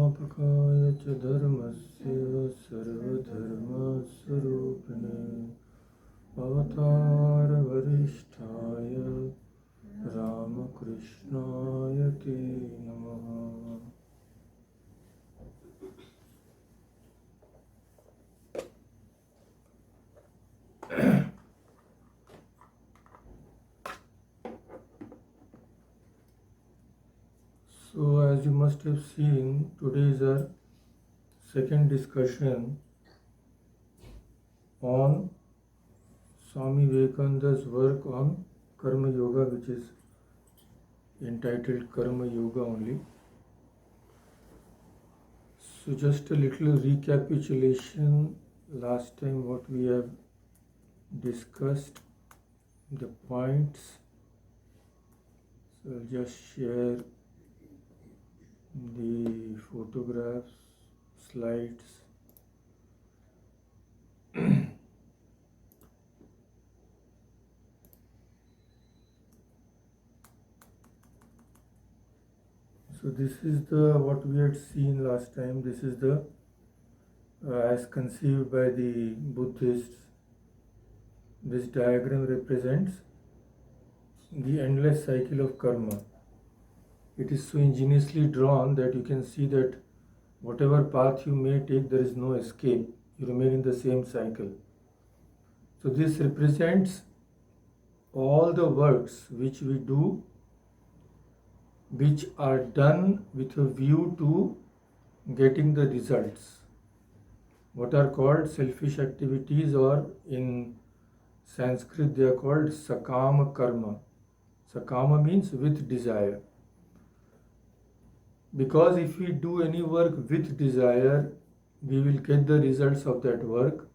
संस्थापकाय च धर्मस्य सर्वधर्मस्वरूपिणे अवतारवरिष्ठाय रामकृष्णाय ते नमः। So, as you must have seen, today is our second discussion on Swami Vivekananda's work on Karma Yoga, which is entitled Karma Yoga only. So, just a little recapitulation. Last time, what we have discussed, the points. So, I'll just share the photographs, slides. So this is the what we had seen last time. This is the as conceived by the Buddhists. This diagram represents the endless cycle of karma. It is so ingeniously drawn that you can see that whatever path you may take, there is no escape. You remain in the same cycle. So this represents all the works which we do, which are done with a view to getting the results. What are called selfish activities, or in Sanskrit they are called sakama karma. Sakama means with desire. Because if we do any work with desire, we will get the results of that work.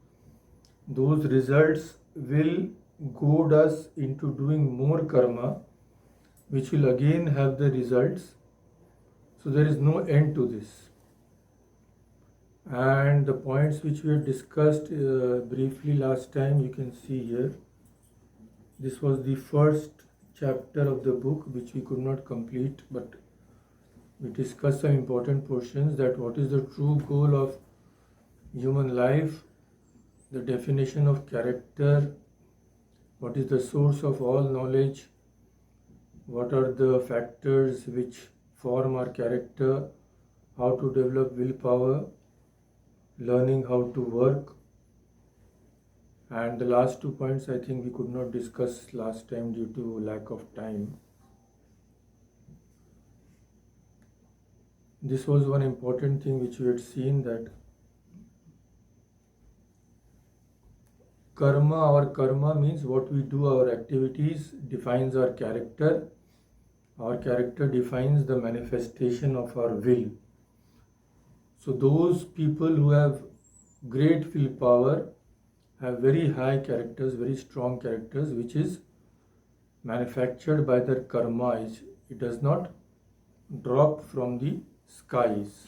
Those results will goad us into doing more karma, which will again have the results. So there is no end to this. And the points which we had discussed briefly last time, you can see here. This was the first chapter of the book, which we could not complete, but we discussed some important portions, that what is the true goal of human life, the definition of character, what is the source of all knowledge, what are the factors which form our character, how to develop willpower, learning how to work. And the last 2 points I think we could not discuss last time due to lack of time. This was one important thing which we had seen, that our karma means what we do, our activities defines our character. Our character defines the manifestation of our will. So those people who have great willpower have very high characters, very strong characters, which is manufactured by their karma. It does not drop from the skies.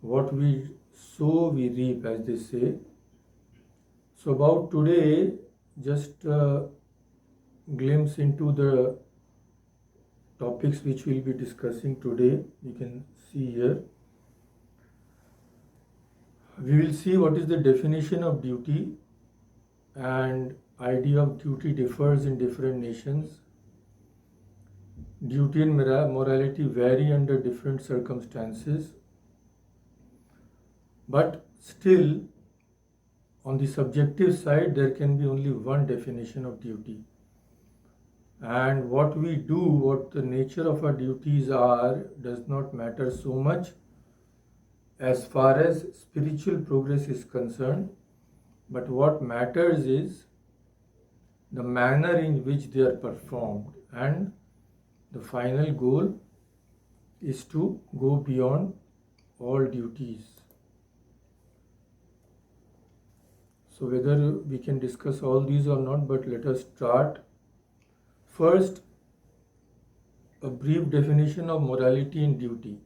What we sow, we reap, as they say. So about today, just a glimpse into the topics which we'll be discussing today. You can see here. We will see what is the definition of duty, and idea of duty differs in different nations. Duty and morality vary under different circumstances, but still, on the subjective side, there can be only one definition of duty. And what we do, what the nature of our duties are, does not matter so much as far as spiritual progress is concerned, but what matters is the manner in which they are performed, and the final goal is to go beyond all duties. So whether we can discuss all these or not, but let us start. First, a brief definition of morality and duty.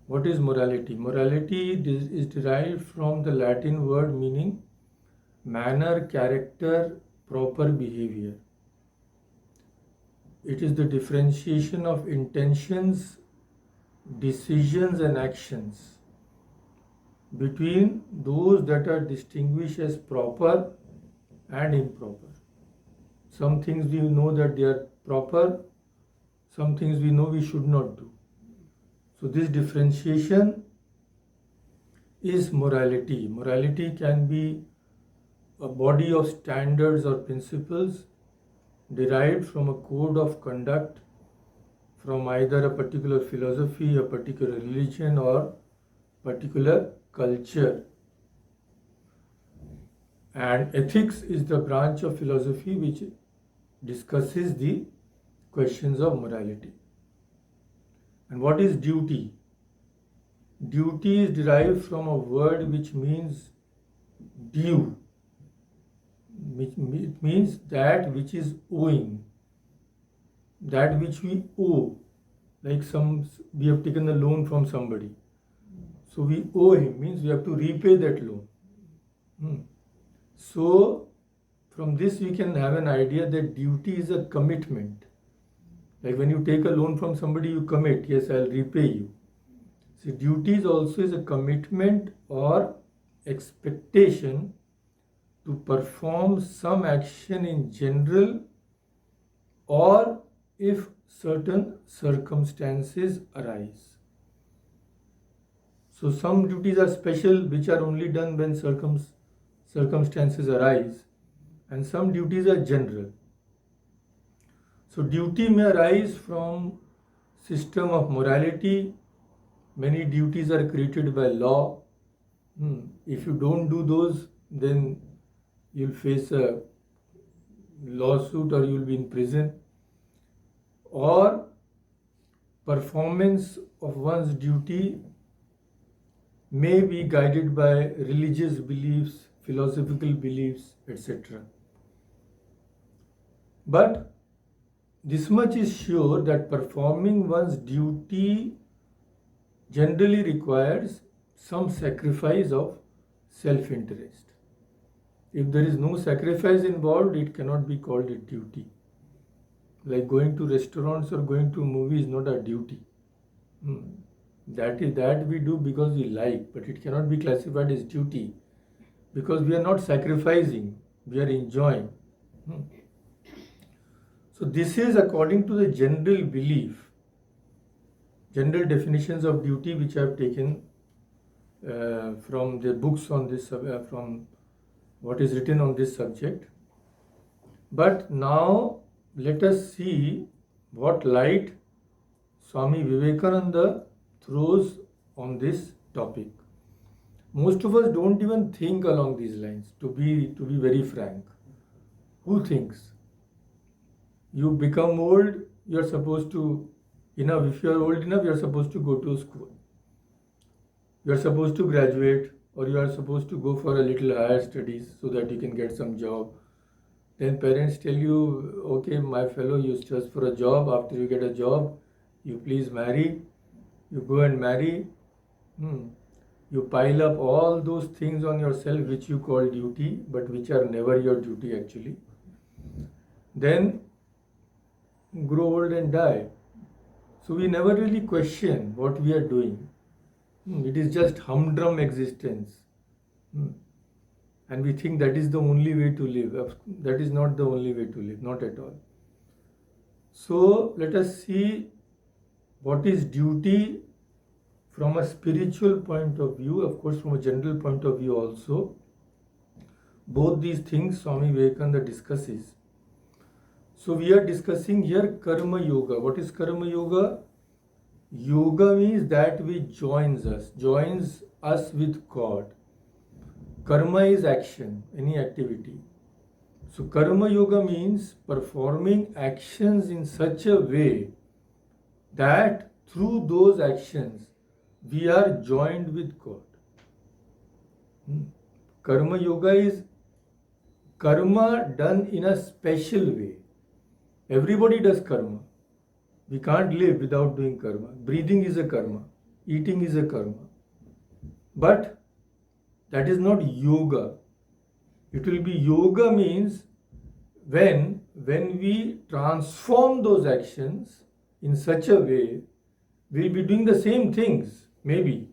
What is morality? Morality is derived from the Latin word meaning manner, character, proper behavior. It is the differentiation of intentions decisions and actions, between those that are distinguished as proper and improper. Some things we know that they are proper, some things we know we should not do. So this differentiation is morality. Morality can be a body of standards or principles derived from a code of conduct from either a particular philosophy, a particular religion, or particular culture. And ethics is the branch of philosophy which discusses the questions of morality. And what is duty? Duty is derived from a word which means due. It means that which is owing, that which we owe. Like we have taken a loan from somebody. So we owe him, means we have to repay that loan. So from this we can have an idea that duty is a commitment. Like when you take a loan from somebody, you commit, yes, I'll repay you. So duty is a commitment or expectation to perform some action in general, or if certain circumstances arise. So some duties are special, which are only done when circumstances arise, and some duties are general. So duty may arise from system of morality. Many duties are created by law. If you don't do those, then you'll face a lawsuit or you'll be in prison. Or performance of one's duty may be guided by religious beliefs, philosophical beliefs, etc. But this much is sure that performing one's duty generally requires some sacrifice of self-interest. If there is no sacrifice involved, it cannot be called a duty. Like going to restaurants or going to movies is not a duty. That we do because we like, but it cannot be classified as duty because we are not sacrificing, we are enjoying. So this is according to the general belief, general definitions of duty which I have taken from the books on this, from what is written on this subject. But now let us see what light Swami Vivekananda throws on this topic. Most of us don't even think along these lines, to be very frank. Who thinks? You become old, you're supposed to, if you're old enough, you're supposed to go to school. You're supposed to graduate, or you are supposed to go for a little higher studies so that you can get some job. Then parents tell you, okay, my fellow, you search for a job. After you get a job, you please marry. You go and marry. You pile up all those things on yourself which you call duty, but which are never your duty actually. Then grow old and die. So we never really question what we are doing. It is just humdrum existence. And we think that is the only way to live. That is not the only way to live, not at all. So let us see what is duty from a spiritual point of view, of course from a general point of view also. Both these things Swami Vivekananda discusses. So we are discussing here Karma Yoga. What is Karma Yoga? Yoga means that which joins us with God. Karma is action, any activity. So Karma Yoga means performing actions in such a way that through those actions we are joined with God. Karma Yoga is karma done in a special way. Everybody does karma. We can't live without doing karma. Breathing is a karma. Eating is a karma. But that is not yoga. It will be yoga means when we transform those actions in such a way will be doing the same things, maybe,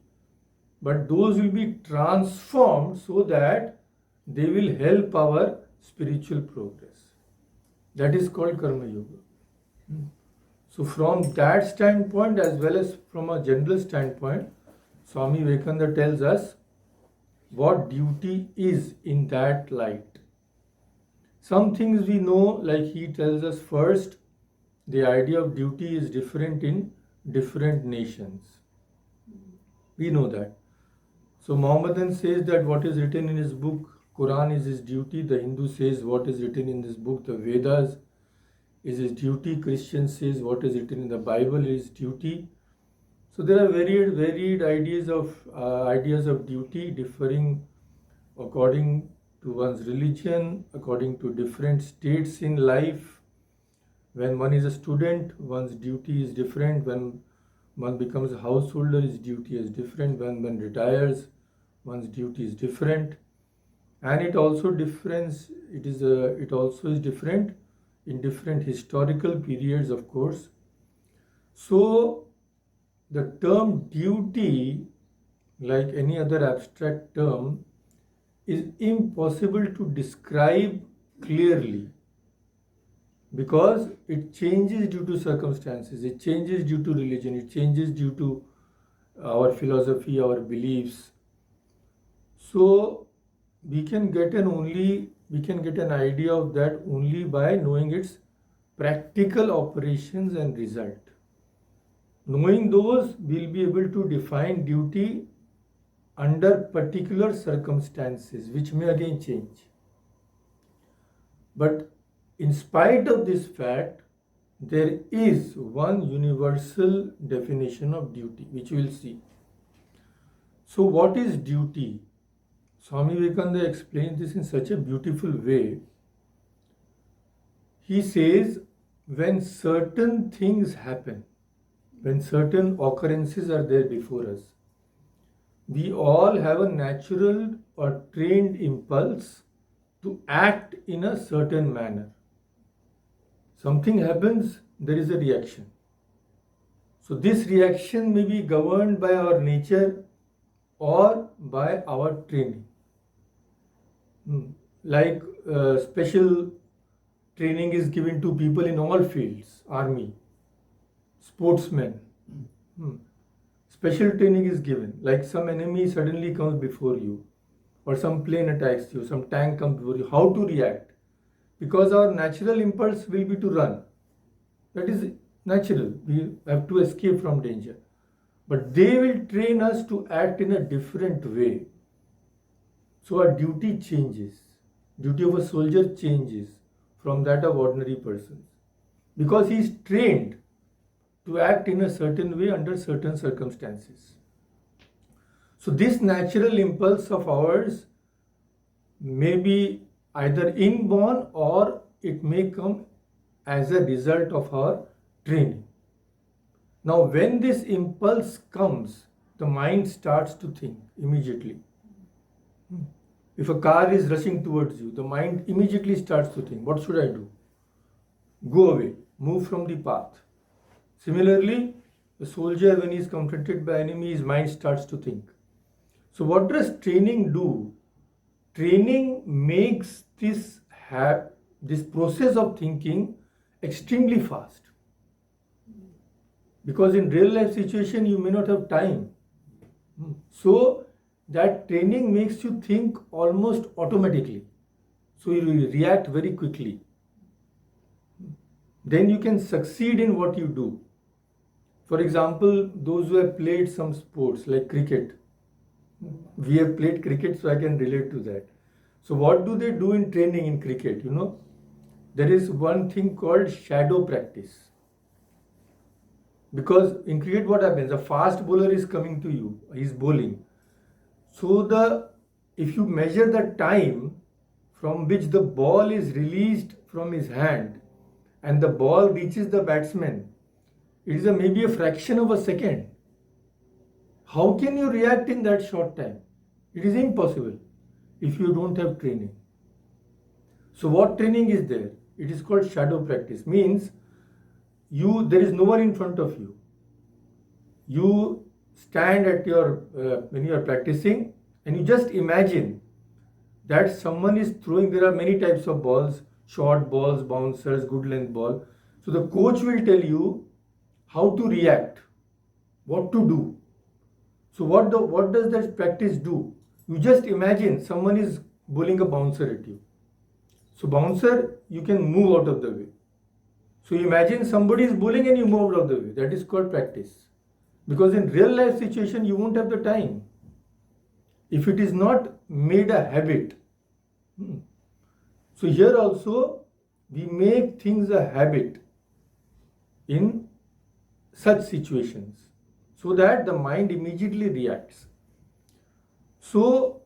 but those will be transformed so that they will help our spiritual progress. That is called Karma Yoga. So from that standpoint, as well as from a general standpoint, Swami Vivekananda tells us what duty is in that light. Some things we know, like he tells us first, the idea of duty is different in different nations. We know that. So Mohammedan says that what is written in his book, Quran, is his duty. The Hindu says what is written in this book, the Vedas, is his duty. Christian says what is written in the Bible is duty. So there are varied ideas of duty differing according to one's religion, according to different states in life. When one is a student, one's duty is different. When one becomes a householder, his duty is different. When one retires, one's duty is different. And it also is different in different historical periods, of course. So the term duty, like any other abstract term, is impossible to describe clearly because it changes due to circumstances, it changes due to religion, it changes due to our philosophy, our beliefs. So we can get an idea of that only by knowing its practical operations and result. Knowing those, we'll be able to define duty under particular circumstances, which may again change. But in spite of this fact, there is one universal definition of duty, which we'll see. So what is duty? Swami Vivekananda explains this in such a beautiful way. He says, when certain things happen, when certain occurrences are there before us, we all have a natural or trained impulse to act in a certain manner. Something happens, there is a reaction. So this reaction may be governed by our nature or by our training. Like special training is given to people in all fields, army, sportsmen. Special training is given, like some enemy suddenly comes before you, or some plane attacks you, some tank comes before you, how to react? Because our natural impulse will be to run. That is natural. We have to escape from danger. But they will train us to act in a different way. So our duty changes. Duty of a soldier changes from that of ordinary persons. Because he is trained to act in a certain way under certain circumstances. So this natural impulse of ours may be either inborn or it may come as a result of our training. Now when this impulse comes, the mind starts to think immediately. If a car is rushing towards you, the mind immediately starts to think, what should I do? Go away, move from the path. Similarly, the soldier, when he is confronted by enemy, his mind starts to think. So what does training do? Training makes this process of thinking extremely fast. Because in real life situation, you may not have time. So that training makes you think almost automatically. So you will react very quickly. Then you can succeed in what you do. For example, those who have played some sports like cricket. We have played cricket, so I can relate to that. So what do they do in training in cricket? There is one thing called shadow practice. Because in cricket what happens? A fast bowler is coming to you, he is bowling. So if you measure the time from which the ball is released from his hand and the ball reaches the batsman, it is maybe a fraction of a second. How can you react in that short time? It is impossible if you don't have training. So what training is there? It is called shadow practice. Means there is no one in front of you. you stand at your, when you are practicing, and you just imagine that someone is throwing, there are many types of balls, short balls, bouncers, good length ball. So the coach will tell you how to react, what to do. So what does that practice do? You just imagine someone is bowling a bouncer at you. So bouncer, you can move out of the way. So imagine somebody is bowling and you move out of the way. That is called practice. Because in real life situation, you won't have the time. If it is not made a habit. So here also, we make things a habit in such situations, so that the mind immediately reacts. So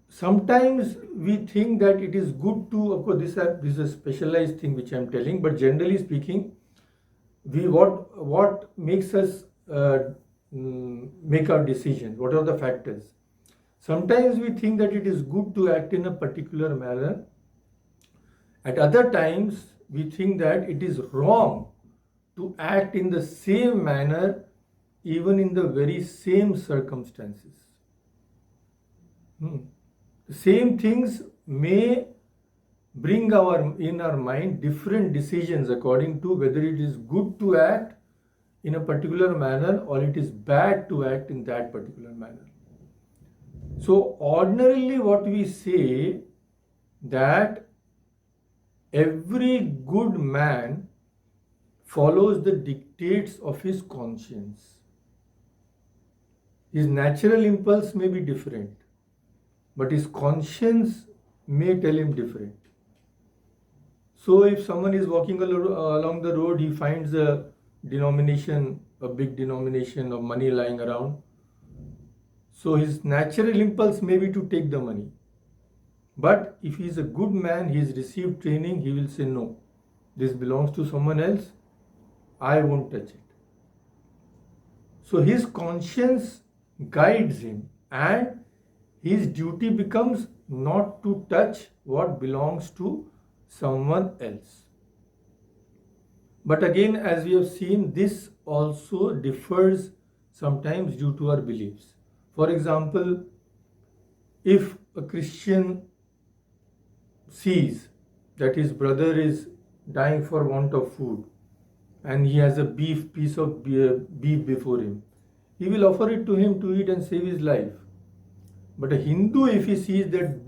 sometimes we think that it is good to, of course, this is a specialized thing which I am telling, but generally speaking, what makes us make our decisions? What are the factors? Sometimes we think that it is good to act in a particular manner. At other times, we think that it is wrong to act in the same manner, even in the very same circumstances. The same things may bring in our mind different decisions according to whether it is good to act in a particular manner or it is bad to act in that particular manner. So ordinarily what we say that every good man follows the dictates of his conscience. His natural impulse may be different, but his conscience may tell him different. So if someone is walking along the road, he finds a big denomination of money lying around. So his natural impulse may be to take the money. But if he is a good man, he has received training, he will say, no, this belongs to someone else, I won't touch it. So his conscience guides him, and his duty becomes not to touch what belongs to someone else. But again, as we have seen, this also differs sometimes due to our beliefs. For example, if a Christian sees that his brother is dying for want of food and he has a piece of beef before him, he will offer it to him to eat and save his life. But a Hindu, if he sees that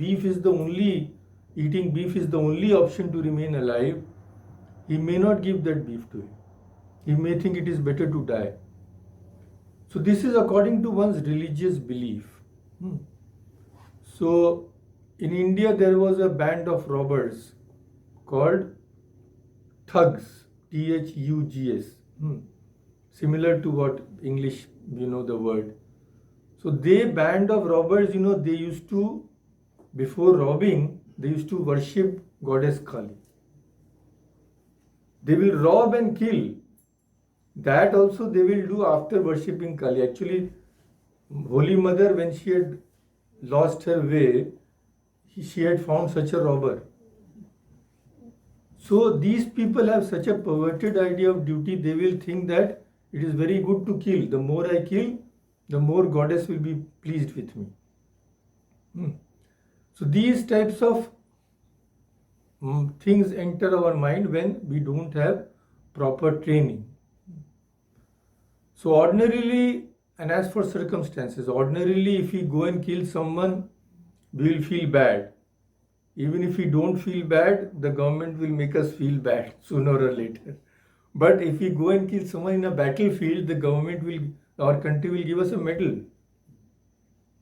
eating beef is the only option to remain alive, he may not give that beef to him. He may think it is better to die. So this is according to one's religious belief. So in India there was a band of robbers called thugs, Thugs, similar to what English, the word. So band of robbers, they used to, before robbing, they used to worship goddess Kali. They will rob and kill. That also they will do after worshipping Kali. Actually, Holy Mother, when she had lost her way, she had found such a robber. So these people have such a perverted idea of duty, they will think that it is very good to kill. The more I kill, the more goddess will be pleased with me. So these types of things enter our mind when we don't have proper training. So ordinarily, and as for circumstances, ordinarily if we go and kill someone, we will feel bad. Even if we don't feel bad, the government will make us feel bad sooner or later. But if we go and kill someone in a battlefield, our country will give us a medal.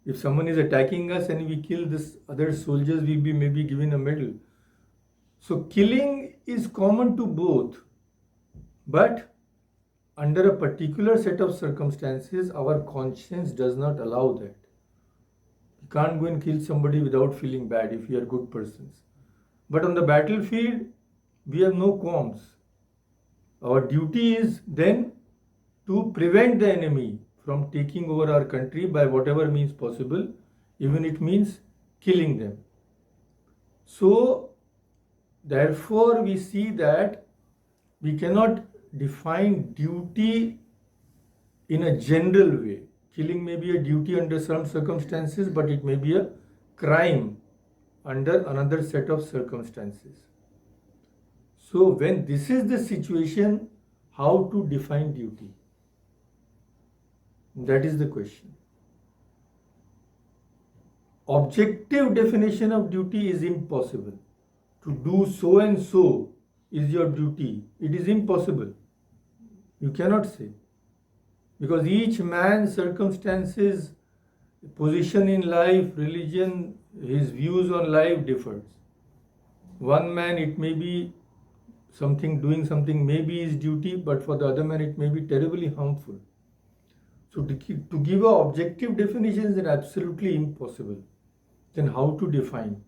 If someone is attacking us and we kill this other soldiers, we'll be maybe given a medal. So killing is common to both. But under a particular set of circumstances, our conscience does not allow that. You can't go and kill somebody without feeling bad if we are good persons. But on the battlefield, we have no qualms. Our duty is then to prevent the enemy from taking over our country by whatever means possible, even it means killing them. So, therefore, we see that we cannot define duty in a general way. Killing may be a duty under some circumstances, but it may be a crime under another set of circumstances. So when this is the situation, how to define duty? That is the question. Objective definition of duty is impossible. To do so and so is your duty. It is impossible. You cannot say. Because each man's circumstances, position in life, religion, his views on life differs. One man, it may be doing something may be his duty, but for the other man it may be terribly harmful. So to give an objective definition is absolutely impossible. Then how to define?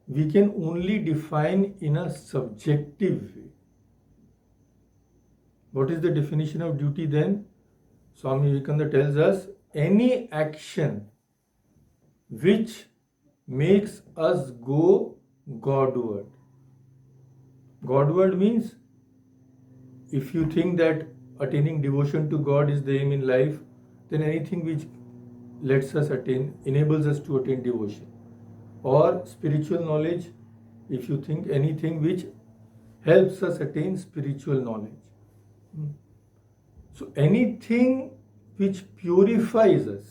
We can only define in a subjective way. What is the definition of duty then? Swami Vivekananda tells us, any action which makes us go Godward. Godward means, if you think that attaining devotion to God is the aim in life, then anything which lets us attain, enables us to attain devotion. Or spiritual knowledge, if you think anything which helps us attain spiritual knowledge. So anything which purifies us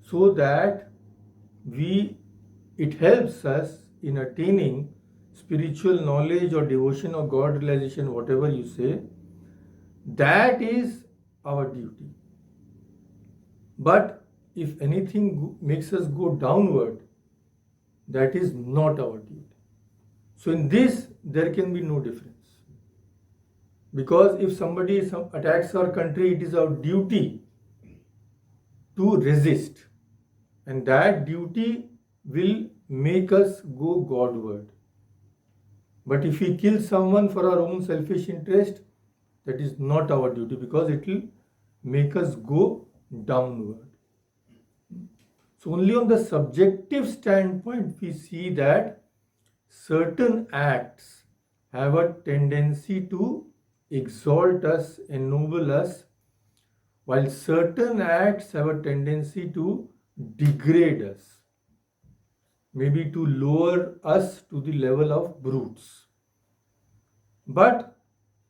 so that it helps us in attaining spiritual knowledge or devotion or God realization, whatever you say, that is our duty. But if anything makes us go downward, that is not our duty. So in this, there can be no difference. Because if somebody attacks our country, it is our duty to resist. And that duty will make us go Godward. But if we kill someone for our own selfish interest, that is not our duty, because it will make us go downward. So only on the subjective standpoint we see that certain acts have a tendency to exalt us, ennoble us, while certain acts have a tendency to degrade us, maybe to lower us to the level of brutes. But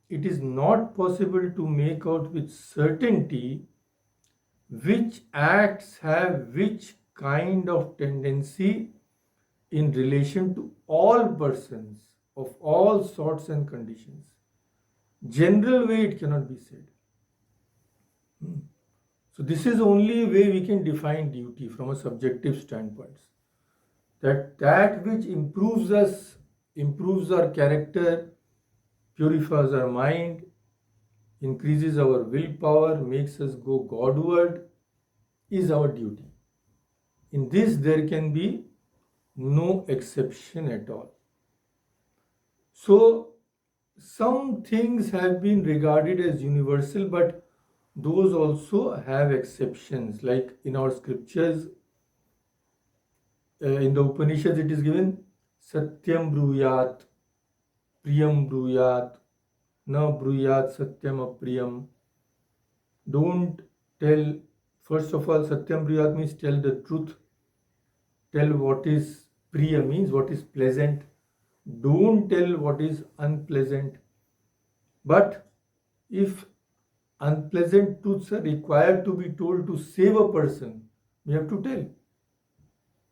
it is not possible to make out with certainty which acts have which kind of tendency in relation to all persons of all sorts and conditions. General way it cannot be said. So this is the only way we can define duty from a subjective standpoint. That which improves us, improves our character, purifies our mind, increases our willpower, makes us go Godward, is our duty. In this there can be no exception at all. So some things have been regarded as universal, but those also have exceptions. Like in our scriptures, in the Upanishads it is given, Satyam bruyat, Priyam bruyat, na bruyat satyam apriyam. Don't tell, first of all, Satyam bruyat means tell the truth. Tell what is priya means what is pleasant. Don't tell what is unpleasant. But if unpleasant truths are required to be told to save a person, we have to tell.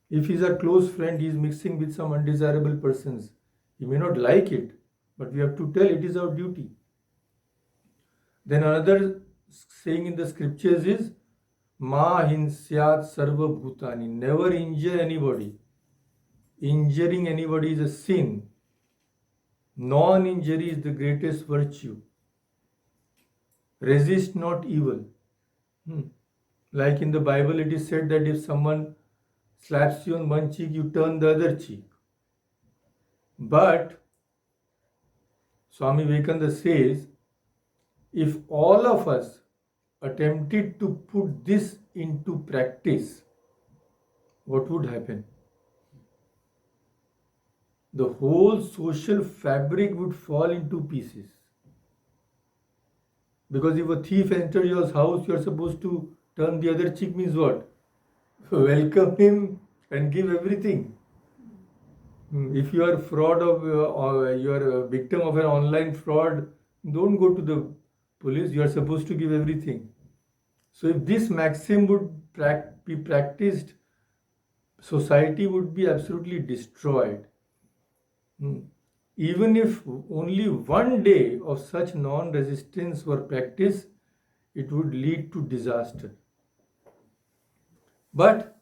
If he's a close friend, he is mixing with some undesirable persons. He may not like it, but we have to tell. It is our duty. Then another saying in the scriptures is, Ma hinsyat sarva bhutani. Never injure anybody. Injuring anybody is a sin. Non-injury is the greatest virtue. Resist not evil. Like in the Bible, it is said that if someone slaps you on one cheek, you turn the other cheek. But Swami Vivekananda says, if all of us attempted to put this into practice, what would happen? The whole social fabric would fall into pieces. Because if a thief enters your house, you are supposed to turn the other cheek, means what? Welcome him and give everything. If you are fraud of or you are a victim of an online fraud, don't go to the police. You are supposed to give everything. So if this maxim would be practiced, society would be absolutely destroyed. Even if only one day of such non-resistance were practiced, it would lead to disaster. But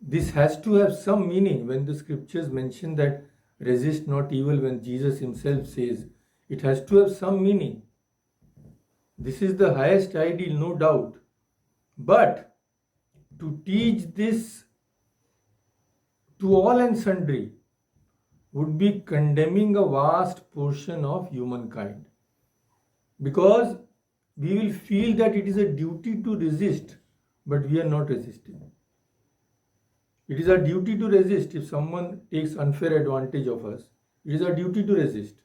this has to have some meaning. When the scriptures mention that resist not evil, when Jesus himself says, it has to have some meaning. This is the highest ideal, no doubt. But to teach this to all and sundry would be condemning a vast portion of humankind. Because we will feel that it is a duty to resist, but we are not resisting. It is our duty to resist if someone takes unfair advantage of us. It is our duty to resist.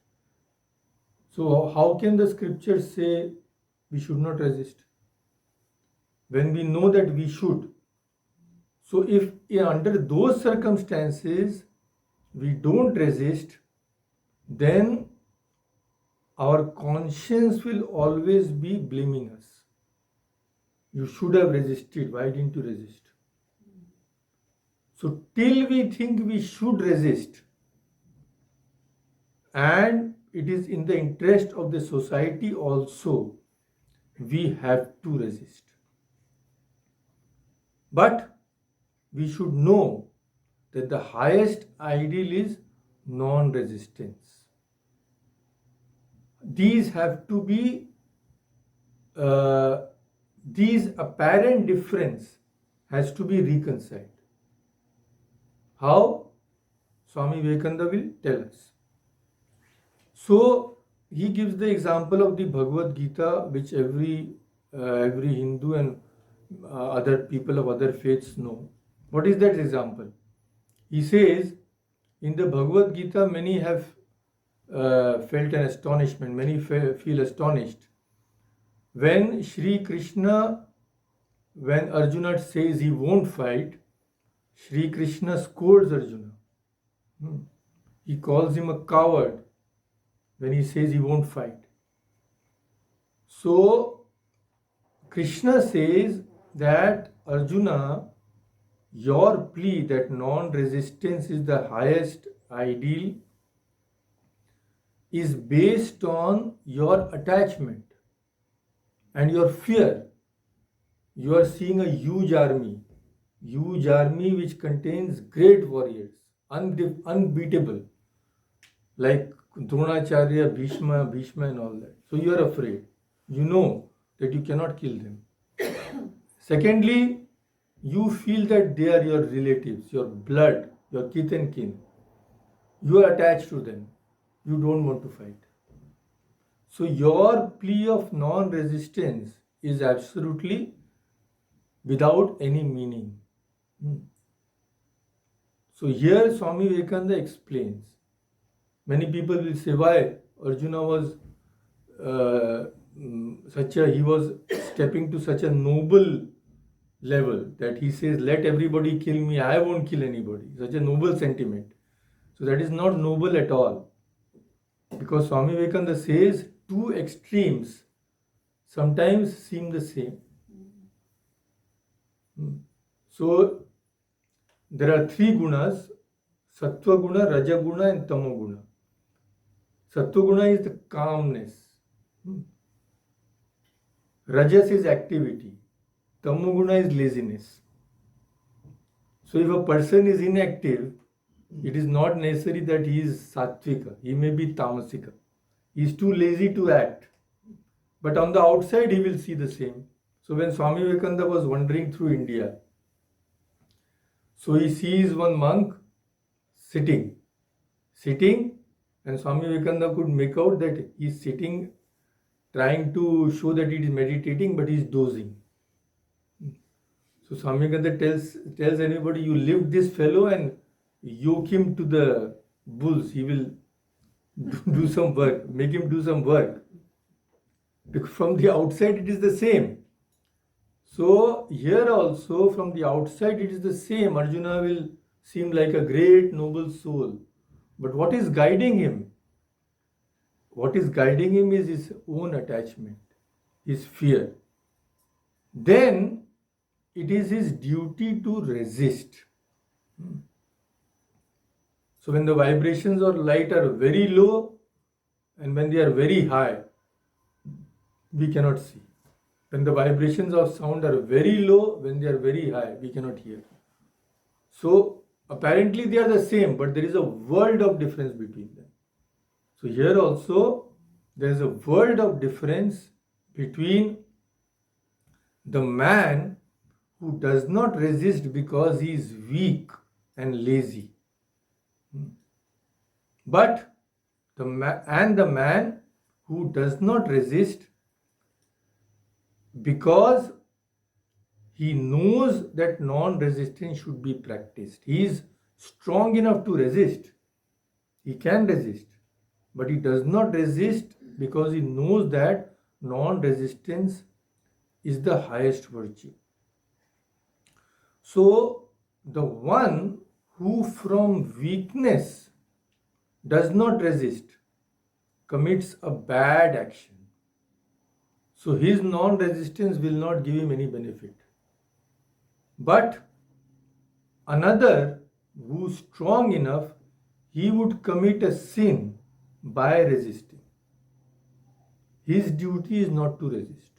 So how can the scriptures say we should not resist when we know that we should? So if under those circumstances we don't resist, then our conscience will always be blaming us. You should have resisted. Why didn't you resist? So till we think we should resist, and it is in the interest of the society also, we have to resist. But we should know that the highest ideal is non-resistance. These have to be, these apparent difference has to be reconciled. How? Swami Vivekananda will tell us. So he gives the example of the Bhagavad Gita, which every Hindu and other people of other faiths know. What is that example? He says, in the Bhagavad Gita, many have felt an astonishment, many feel astonished. When Sri Krishna, when Arjuna says he won't fight, Sri Krishna scolds Arjuna. He calls him a coward when he says he won't fight. So Krishna says that Arjuna, your plea that non-resistance is the highest ideal is based on your attachment and your fear. You are seeing a huge army which contains great warriors, unbeatable, like Dronacharya, Bhishma and all that. So you are afraid. You know that you cannot kill them. Secondly, you feel that they are your relatives, your blood, your kith and kin. You are attached to them. You don't want to fight. So your plea of non-resistance is absolutely without any meaning. So here Swami Vivekananda explains. Many people will say, why Arjuna was he was stepping to such a noble level that he says, let everybody kill me, I won't kill anybody. Such a noble sentiment. So that is not noble at all. Because Swami Vivekananda says two extremes sometimes seem the same. So there are three gunas, Sattva guna, Raja guna and Tamo guna. Sattva guna is the calmness. Rajas is activity. Tamo guna is laziness. So if a person is inactive, it is not necessary that he is sattvika. He may be tamasika. He is too lazy to act. But on the outside, he will see the same. So when Swami Vivekananda was wandering through India, so he sees one monk sitting, and Swami Vivekananda could make out that he is sitting, trying to show that he is meditating, but he is dozing. So Swami Vivekananda tells anybody, you lift this fellow and yoke him to the bulls. He will do some work, make him do some work. Because from the outside it is the same. So here also from the outside it is the same. Arjuna will seem like a great noble soul. But what is guiding him? What is guiding him is his own attachment, his fear. Then it is his duty to resist. So when the vibrations of light are very low and when they are very high, we cannot see. When the vibrations of sound are very low, when they are very high, we cannot hear. So apparently they are the same, but there is a world of difference between them. So here also there is a world of difference between the man who does not resist because he is weak and lazy, but the man who does not resist because he knows that non-resistance should be practiced. He is strong enough to resist. He can resist, but he does not resist because he knows that non-resistance is the highest virtue. So the one who from weakness does not resist commits a bad action. So his non-resistance will not give him any benefit. But another who is strong enough, he would commit a sin by resisting. His duty is not to resist.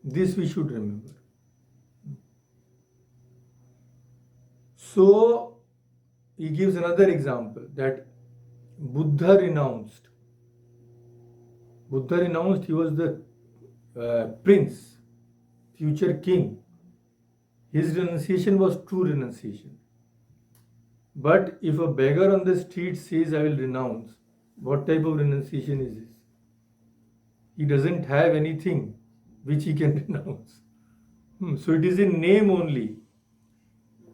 This we should remember. So he gives another example that Buddha renounced. He was the prince, future king. His renunciation was true renunciation. But if a beggar on the street says, I will renounce, what type of renunciation is this? He doesn't have anything which he can renounce. So it is in name only.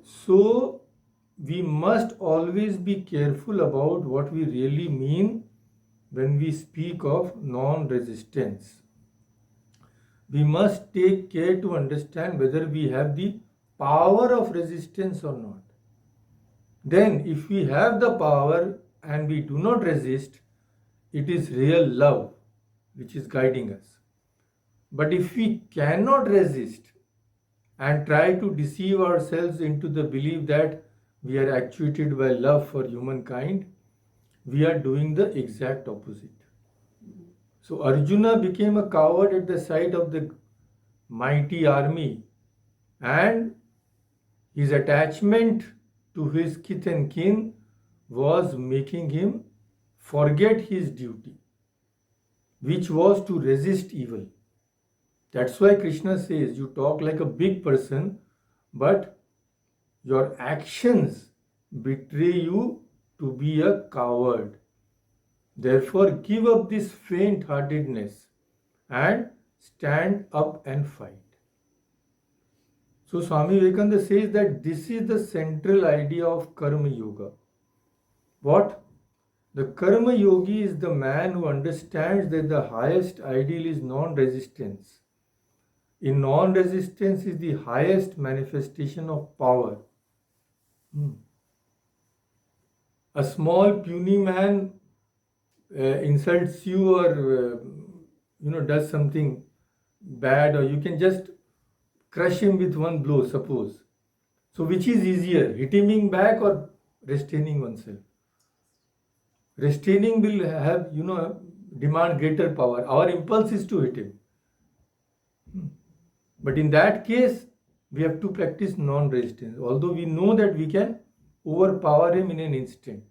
So we must always be careful about what we really mean when we speak of non-resistance. We must take care to understand whether we have the power of resistance or not. Then if we have the power and we do not resist, it is real love which is guiding us. But if we cannot resist and try to deceive ourselves into the belief that we are actuated by love for humankind, we are doing the exact opposite. So Arjuna became a coward at the sight of the mighty army, and his attachment to his kith and kin was making him forget his duty, which was to resist evil. That's why Krishna says, you talk like a big person, but your actions betray you to be a coward. Therefore, give up this faint-heartedness and stand up and fight. So Swami Vivekananda says that this is the central idea of Karma Yoga. What? The Karma Yogi is the man who understands that the highest ideal is non-resistance. In non-resistance is the highest manifestation of power. A small puny man insults you or does something bad, or you can just crush him with one blow, suppose. So which is easier, hitting him back or restraining oneself? Restraining will have, demand greater power. Our impulse is to hit him. But in that case, we have to practice non-resistance, although we know that we can overpower him in an instant.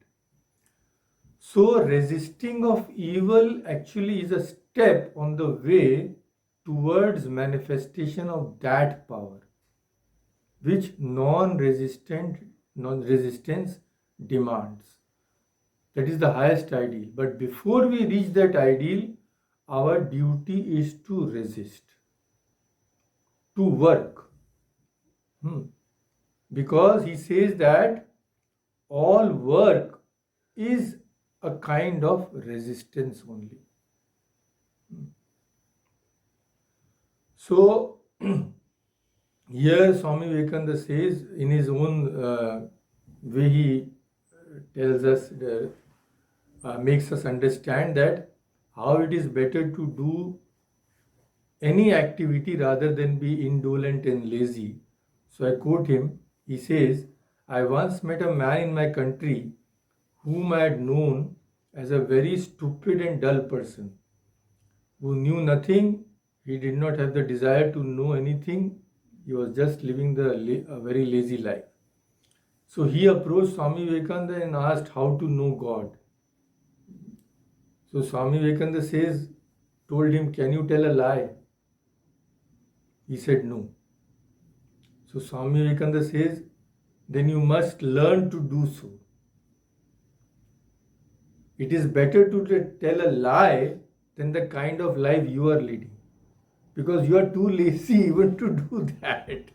So resisting of evil actually is a step on the way towards manifestation of that power, which non-resistance demands. That is the highest ideal. But before we reach that ideal, our duty is to resist, to work. Because he says that all work is a kind of resistance only. So here Swami Vivekananda says in his own way, he tells us, makes us understand that how it is better to do any activity rather than be indolent and lazy. So I quote him. He says, I once met a man in my country whom I had known as a very stupid and dull person, who knew nothing. He did not have the desire to know anything. He was just living a very lazy life. So he approached Swami Vivekananda and asked how to know God. So Swami Vivekananda told him, can you tell a lie? He said no. So Swami Vivekananda says, then you must learn to do so. It is better to tell a lie than the kind of life you are leading, because you are too lazy even to do that.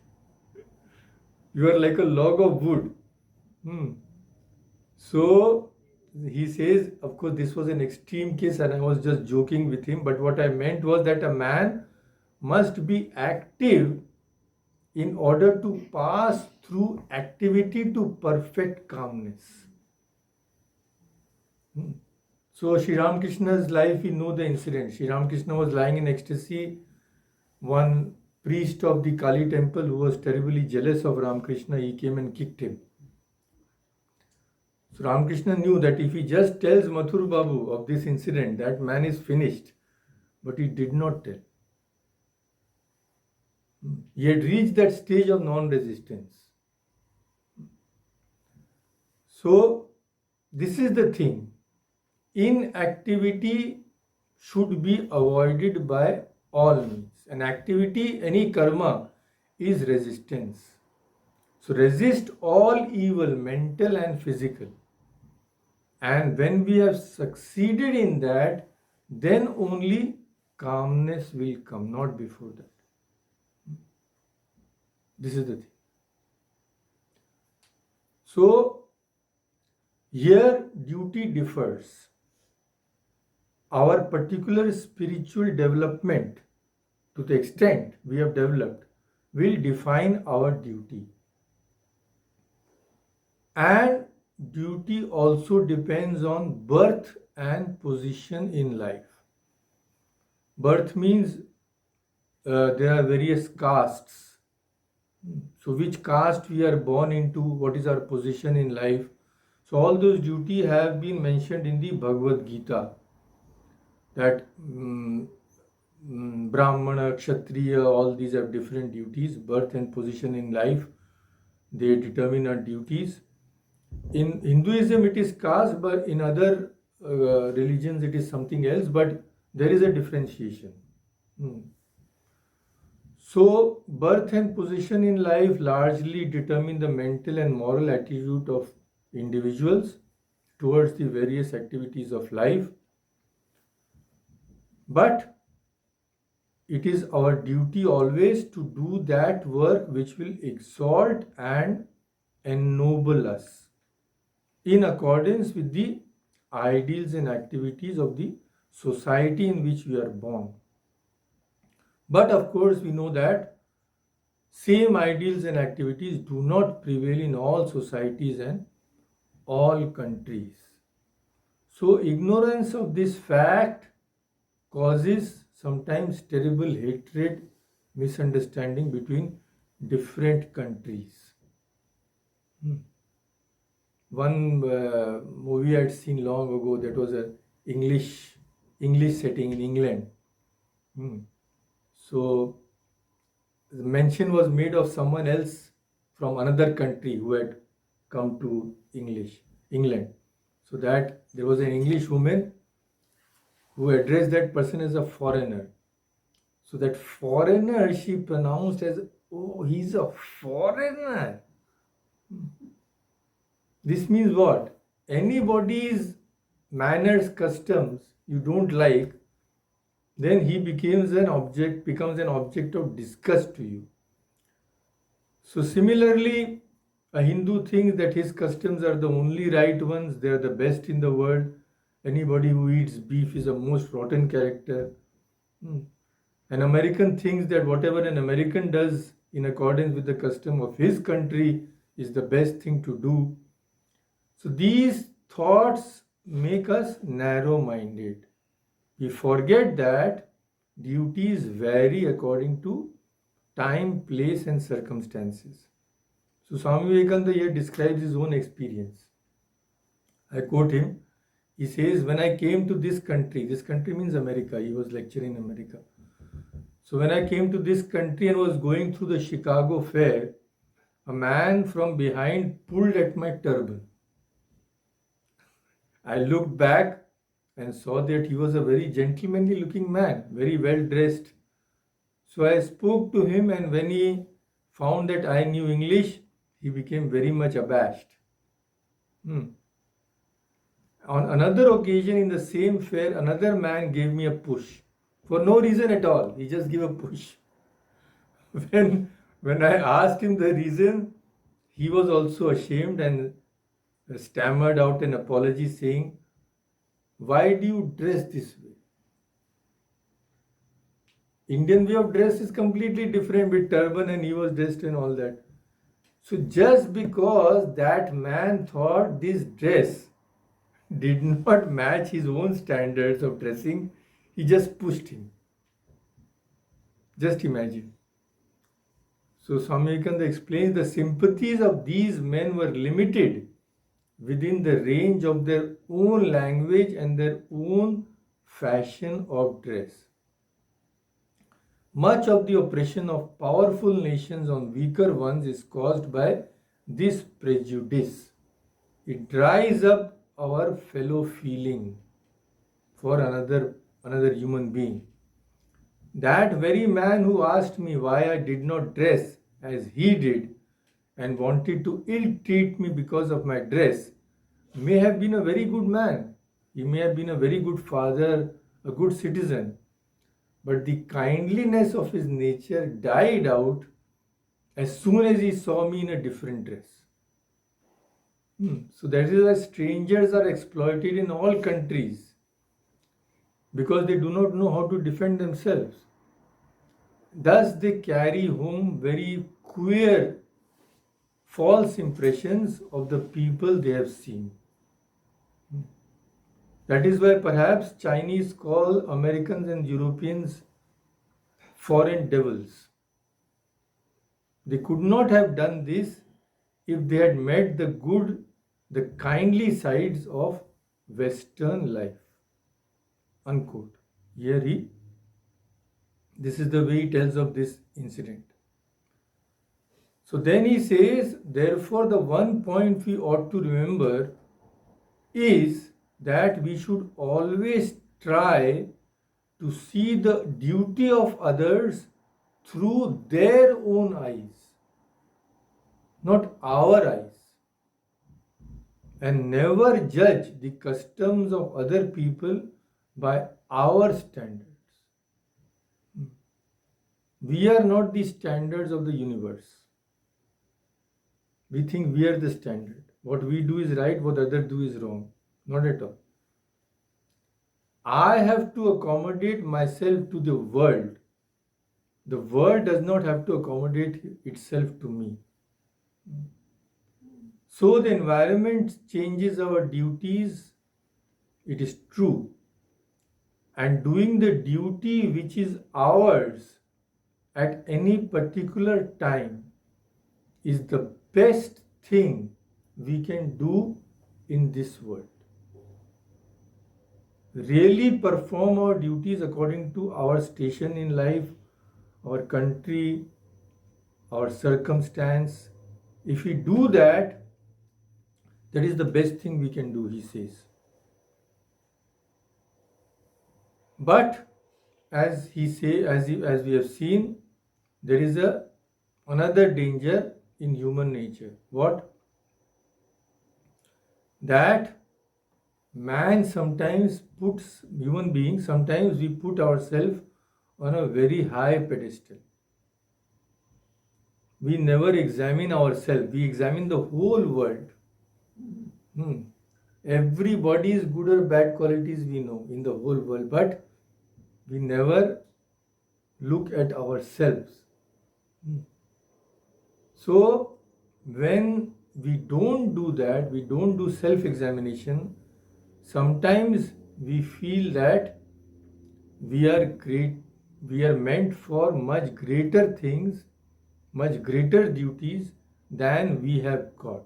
You are like a log of wood. So he says, of course, this was an extreme case and I was just joking with him, but what I meant was that a man must be active in order to pass through activity to perfect calmness. So Sri Ramakrishna's life, we know the incident. Sri Ramakrishna was lying in ecstasy. One priest of the Kali temple who was terribly jealous of Ramakrishna, he came and kicked him. So Ramakrishna knew that if he just tells Mathur Babu of this incident, that man is finished. But he did not tell. He had reached that stage of non-resistance. So this is the thing. Inactivity should be avoided by all means. An activity, any karma, is resistance. So resist all evil, mental and physical. And when we have succeeded in that, then only calmness will come, not before that. This is the thing. So here duty differs. Our particular spiritual development, to the extent we have developed, will define our duty. And duty also depends on birth and position in life. Birth means there are various castes. So which caste we are born into, what is our position in life. So all those duties have been mentioned in the Bhagavad Gita. That Brahmana, Kshatriya, all these have different duties. Birth and position in life, they determine our duties. In Hinduism it is caste, but in other religions it is something else, but there is a differentiation. So birth and position in life largely determine the mental and moral attitude of individuals towards the various activities of life. But it is our duty always to do that work which will exalt and ennoble us in accordance with the ideals and activities of the society in which we are born. But of course, we know that same ideals and activities do not prevail in all societies and all countries. So ignorance of this fact causes sometimes terrible hatred, misunderstanding between different countries. One movie I had seen long ago, that was a English setting in England. So the mention was made of someone else from another country who had come to England. So that there was an English woman who addressed that person as a foreigner. So that foreigner she pronounced as, oh, he's a foreigner. This means what? Anybody's manners, customs you don't like, then he becomes an object of disgust to you. So similarly, a Hindu thinks that his customs are the only right ones, they are the best in the world. Anybody who eats beef is a most rotten character. An American thinks that whatever an American does in accordance with the custom of his country is the best thing to do. So these thoughts make us narrow minded. We forget that duties vary according to time, place, and circumstances. So Swami Vivekananda here describes his own experience. I quote him. He says, when I came to this country means America, he was lecturing in America. So when I came to this country and was going through the Chicago fair, a man from behind pulled at my turban. I looked back and saw that he was a very gentlemanly looking man, very well dressed. So I spoke to him, and when he found that I knew English, he became very much abashed. On another occasion in the same fair, another man gave me a push for no reason at all. He just gave a push. When I asked him the reason, he was also ashamed and stammered out an apology saying, "Why do you dress this way?" Indian way of dress is completely different with turban, and he was dressed and all that. So just because that man thought this dress did not match his own standards of dressing, he just pushed him. Just imagine. So Swami Vivekananda explains the sympathies of these men were limited within the range of their own language and their own fashion of dress. Much of the oppression of powerful nations on weaker ones is caused by this prejudice. It dries up our fellow feeling for another human being. That very man who asked me why I did not dress as he did and wanted to ill treat me because of my dress may have been a very good man. He may have been a very good father, a good citizen. But the kindliness of his nature died out as soon as he saw me in a different dress. So that is why strangers are exploited in all countries, because they do not know how to defend themselves. Thus, they carry home very queer, false impressions of the people they have seen. That is why perhaps Chinese call Americans and Europeans foreign devils. They could not have done this if they had met the good, the kindly sides of Western life. Unquote. This is the way he tells of this incident. So then he says, therefore, the one point we ought to remember is that we should always try to see the duty of others through their own eyes, not our eyes, and never judge the customs of other people by our standards. We are not the standards of the universe. We think we are the standard. What we do is right, what others do is wrong. Not at all. I have to accommodate myself to the world. The world does not have to accommodate itself to me. So the environment changes our duties, it is true. And doing the duty which is ours at any particular time is the best thing we can do in this world. Really perform our duties according to our station in life, our country, our circumstance. If we do that, that is the best thing we can do, he says. But as we have seen, there is another danger in human nature. What? That human beings, sometimes we put ourselves on a very high pedestal. We never examine ourselves, we examine the whole world. Everybody's good or bad qualities we know in the whole world, but we never look at ourselves. So when we don't do that, we don't do self-examination, sometimes we feel that we are great, we are meant for much greater things, much greater duties than we have got.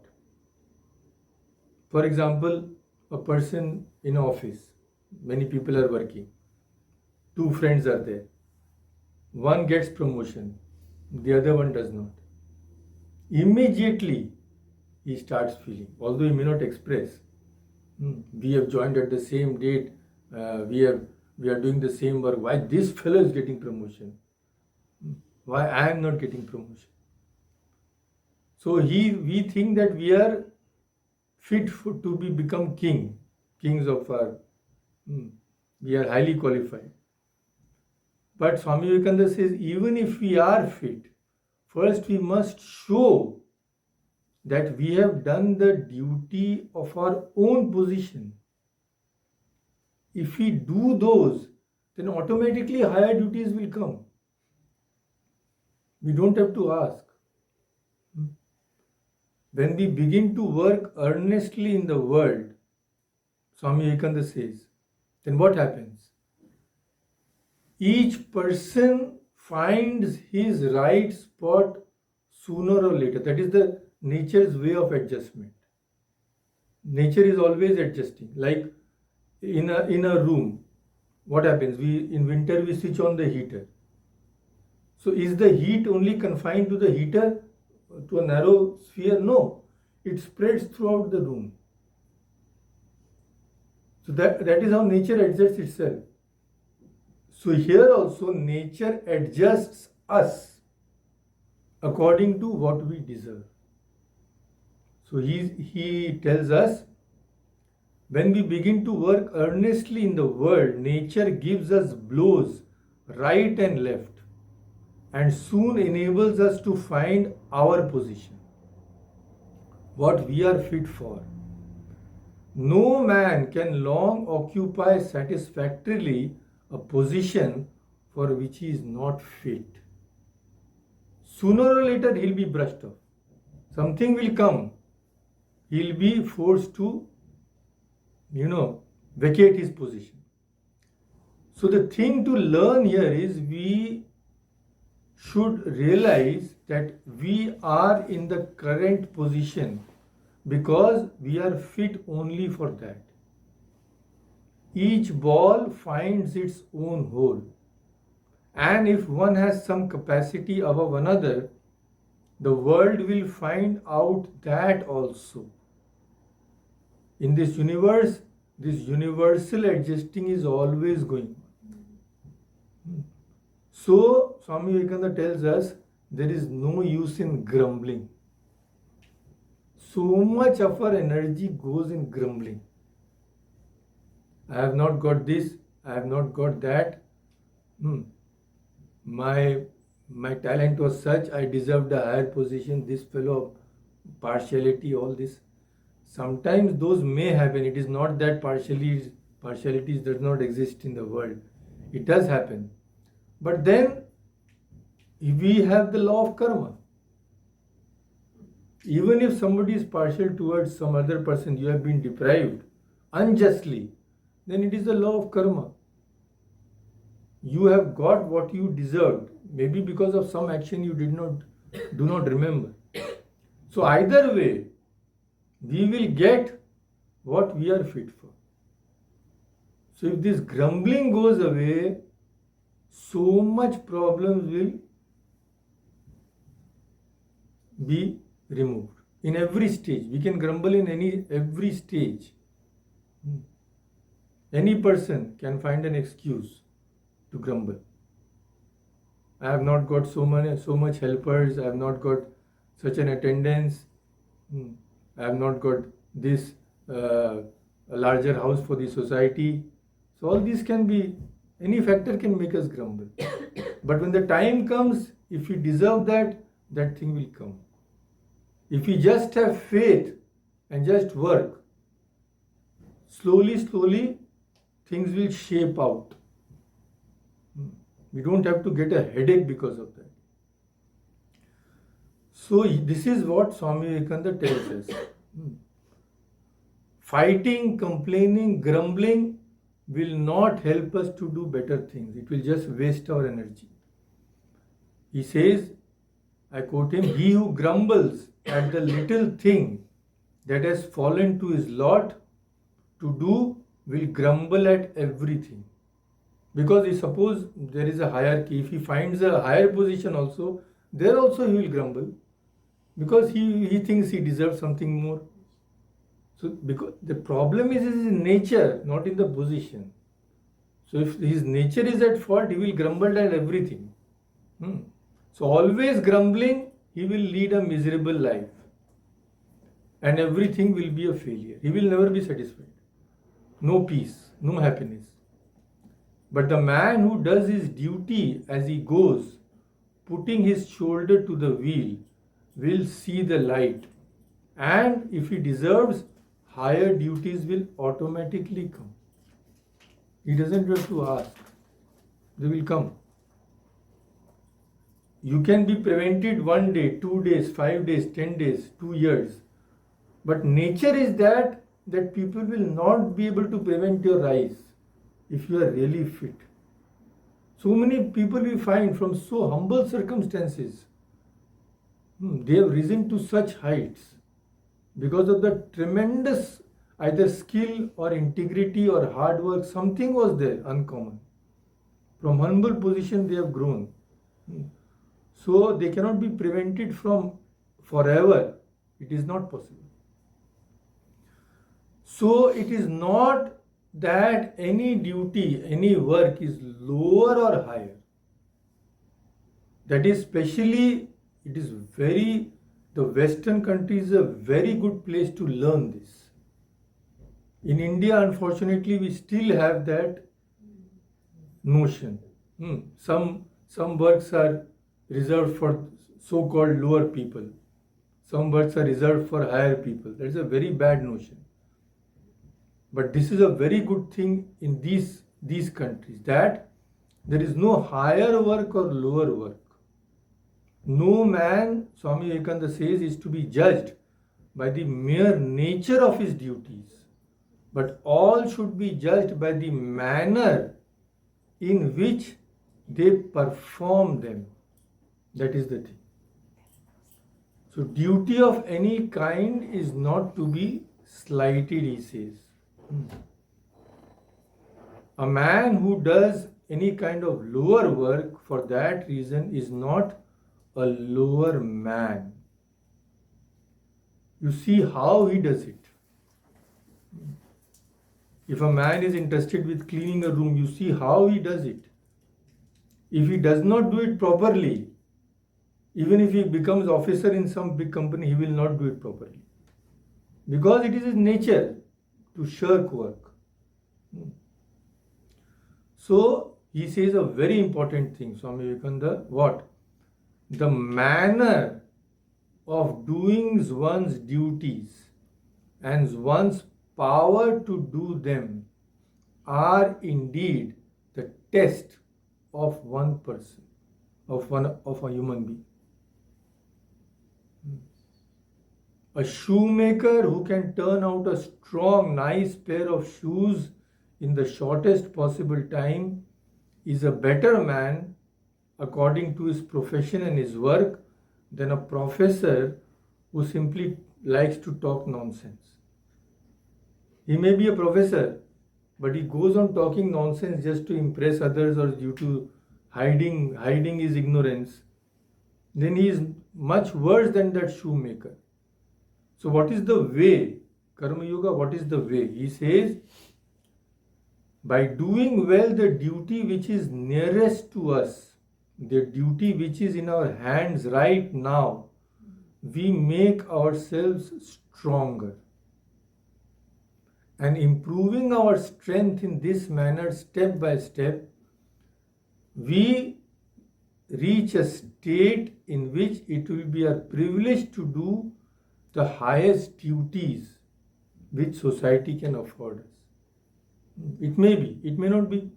For example, a person in office, many people are working, two friends are there. One gets promotion, the other one does not. Immediately he starts feeling, although he may not express. We have joined at the same date, we are doing the same work. Why this fellow is getting promotion? Why I am not getting promotion? So we think that we are fit to become kings of our. We are highly qualified. But Swami Vivekananda says, even if we are fit, first we must show that we have done the duty of our own position. If we do those, then automatically higher duties will come. We don't have to ask. When we begin to work earnestly in the world, Swami Vivekananda says, then what happens? Each person finds his right spot sooner or later. That is the nature's way of adjustment. Nature is always adjusting. Like in a room, what happens? In winter we switch on the heater. So is the heat only confined to the heater, to a narrow sphere? No, it spreads throughout the room. So that is how nature adjusts itself. So here also nature adjusts us according to what we deserve. So he tells us, when we begin to work earnestly in the world, nature gives us blows right and left, and soon enables us to find our position, what we are fit for. No man can long occupy satisfactorily a position for which he is not fit. Sooner or later he'll be brushed off. Something will come. He'll be forced to, vacate his position. So the thing to learn here is we should realize that we are in the current position because we are fit only for that. Each ball finds its own hole. And if one has some capacity above another, the world will find out that also. In this universe, this universal adjusting is always going on. So, Swami Vivekananda tells us there is no use in grumbling. So much of our energy goes in grumbling. I have not got this, I have not got that. My talent was such, I deserved a higher position, this fellow, partiality, all this. Sometimes those may happen. It is not that partialities does not exist in the world. It does happen. But then we have the law of karma. Even if somebody is partial towards some other person, you have been deprived unjustly, then it is the law of karma. You have got what you deserved, maybe because of some action you do not remember. So either way, we will get what we are fit for. So if this grumbling goes away, so much problems will be removed in every stage. We can grumble in every stage. Any person can find an excuse to grumble. I have not got so much helpers. I have not got such an attendance. I have not got this a larger house for the society. So all these can be, any factor can make us grumble. But when the time comes, if we deserve that, that thing will come. If we just have faith and just work, slowly, things will shape out. We don't have to get a headache because of that. So this is what Swami Vivekananda tells us. Fighting, complaining, grumbling will not help us to do better things. It will just waste our energy. He says, I quote him, he who grumbles at the little thing that has fallen to his lot to do will grumble at everything. Because suppose there is a hierarchy, if he finds a higher position also, there also he will grumble. Because he thinks he deserves something more. So because the problem is in nature, not in the position. So if his nature is at fault, he will grumble at everything. So always grumbling, he will lead a miserable life. And everything will be a failure. He will never be satisfied. No peace, no happiness. But the man who does his duty as he goes, putting his shoulder to the wheel, will see the light. And if he deserves, higher duties will automatically come. He doesn't have to ask. They will come. You can be prevented 1 day, 2 days, 5 days, 10 days, 2 years. But nature is that people will not be able to prevent your rise if you are really fit. So many people we find from so humble circumstances, they have risen to such heights because of the tremendous either skill or integrity or hard work. Something was there uncommon. From humble position they have grown. So they cannot be prevented from forever. It is not possible. So it is not that any duty, any work is lower or higher. That is specially, the Western country is a very good place to learn this. In India, unfortunately, we still have that notion. Some works are reserved for so-called lower people. Some works are reserved for higher people. That is a very bad notion. But this is a very good thing in these countries, that there is no higher work or lower work. No man, Swami Vivekananda says, is to be judged by the mere nature of his duties, but all should be judged by the manner in which they perform them. That is the thing. So duty of any kind is not to be slighted, he says. A man who does any kind of lower work for that reason is not a lower man. You see how he does it. If a man is interested with cleaning a room, you see how he does it. If he does not do it properly, even if he becomes officer in some big company, he will not do it properly. Because it is his nature to shirk work. So he says a very important thing, Swami Vivekananda. What? The manner of doing one's duties and one's power to do them are indeed the test of one person, of a human being. A shoemaker who can turn out a strong, nice pair of shoes in the shortest possible time is a better man according to his profession and his work than a professor who simply likes to talk nonsense. He may be a professor, but he goes on talking nonsense just to impress others or due to hiding his ignorance. Then he is much worse than that shoemaker. So what is the way? Karma Yoga, what is the way? He says, by doing well the duty which is nearest to us, the duty which is in our hands right now, we make ourselves stronger. And improving our strength in this manner, step by step, we reach a state in which it will be a privilege to do the highest duties which society can afford us. It may be, it may not be.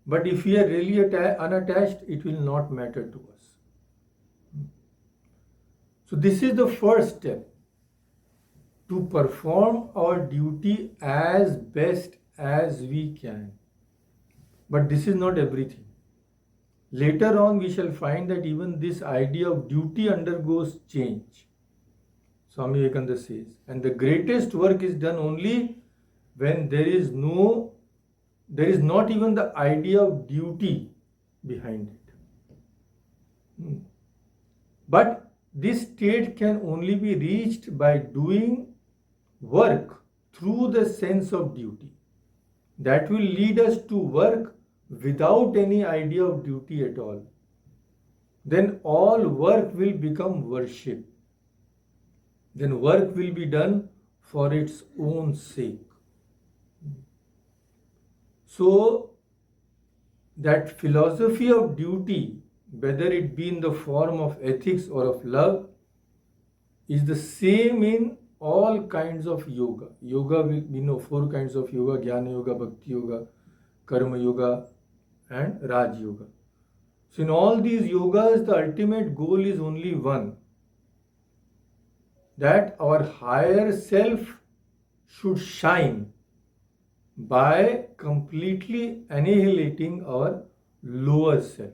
But if we are really unattached, it will not matter to us. So this is the first step, to perform our duty as best as we can. But this is not everything. Later on, we shall find that even this idea of duty undergoes change. Swami Vivekananda says, and the greatest work is done only when there is not even the idea of duty behind it. But this state can only be reached by doing work through the sense of duty. That will lead us to work without any idea of duty at all. Then all work will become worship. Then work will be done for its own sake. So, that philosophy of duty, whether it be in the form of ethics or of love, is the same in all kinds of yoga. Yoga, we know 4 kinds of yoga: Jnana Yoga, Bhakti Yoga, Karma Yoga, and Raj Yoga. So in all these yogas, the ultimate goal is only one, that our higher self should shine by completely annihilating our lower self.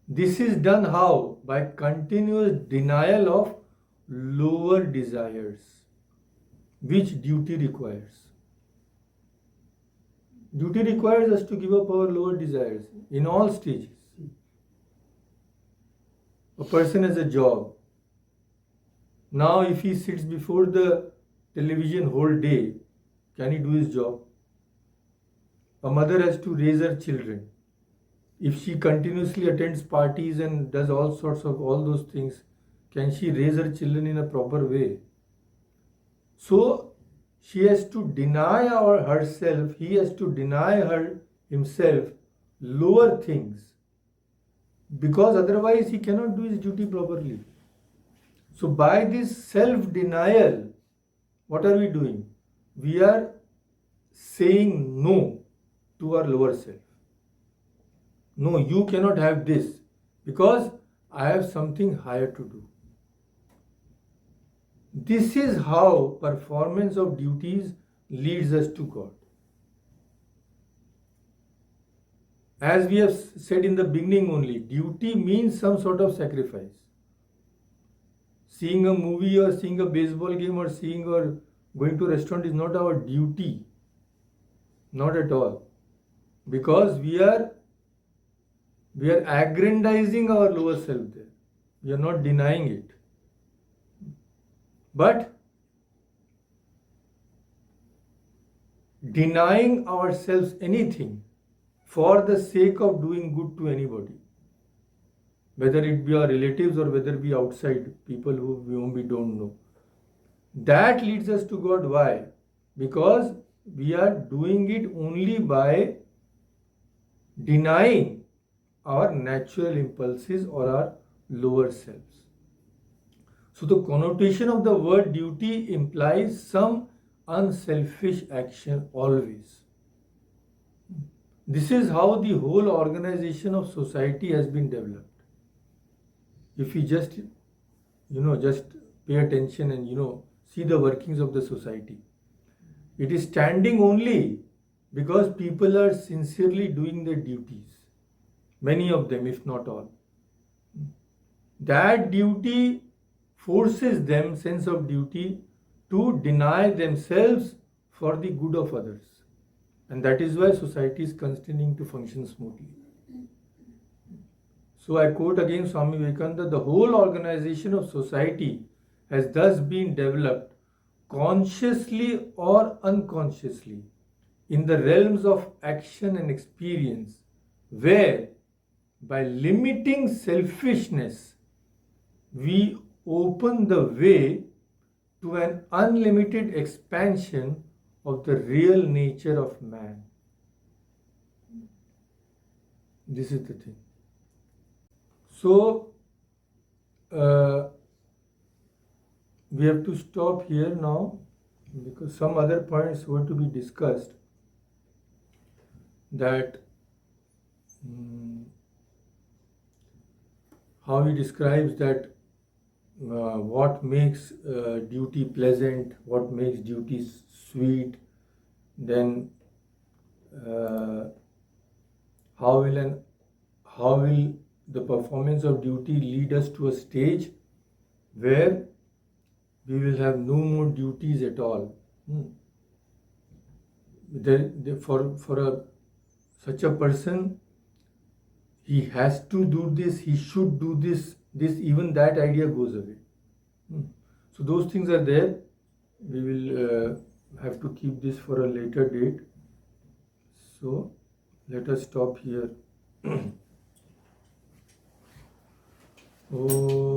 This is done how? By continuous denial of lower desires, which duty requires. Duty requires us to give up our lower desires in all stages. A person has a job. Now, if he sits before the television whole day, can he do his job? A mother has to raise her children. If she continuously attends parties and does all sorts of all those things, can she raise her children in a proper way? So, she has to deny herself, he has to deny himself lower things, because otherwise he cannot do his duty properly. So by this self-denial, what are we doing? We are saying no to our lower self. No, you cannot have this because I have something higher to do. This is how performance of duties leads us to God. As we have said in the beginning only, duty means some sort of sacrifice. Seeing a movie or seeing a baseball game or seeing or going to a restaurant is not our duty. Not at all. Because we are aggrandizing our lower self there. We are not denying it. But denying ourselves anything for the sake of doing good to anybody, whether it be our relatives or whether it be outside people whom we don't know, that leads us to God. Why? Because we are doing it only by denying our natural impulses or our lower selves. So the connotation of the word duty implies some unselfish action always. This is how the whole organization of society has been developed. If we just pay attention and see the workings of the society, it is standing only because people are sincerely doing their duties. Many of them, if not all. That duty forces them, sense of duty, to deny themselves for the good of others. And that is why society is continuing to function smoothly. So I quote again Swami Vivekananda, the whole organization of society has thus been developed consciously or unconsciously in the realms of action and experience, where by limiting selfishness, we open the way to an unlimited expansion of the real nature of man. This is the thing. So, we have to stop here now because some other points were to be discussed. that how he describes that what makes duty pleasant, what makes duty sweet, then uh, how will an how will the performance of duty lead us to a stage where we will have no more duties at all. For such a person, he has to do this, he should do this, even that idea goes away. So those things are there. We will have to keep this for a later date. So let us stop here. Oh.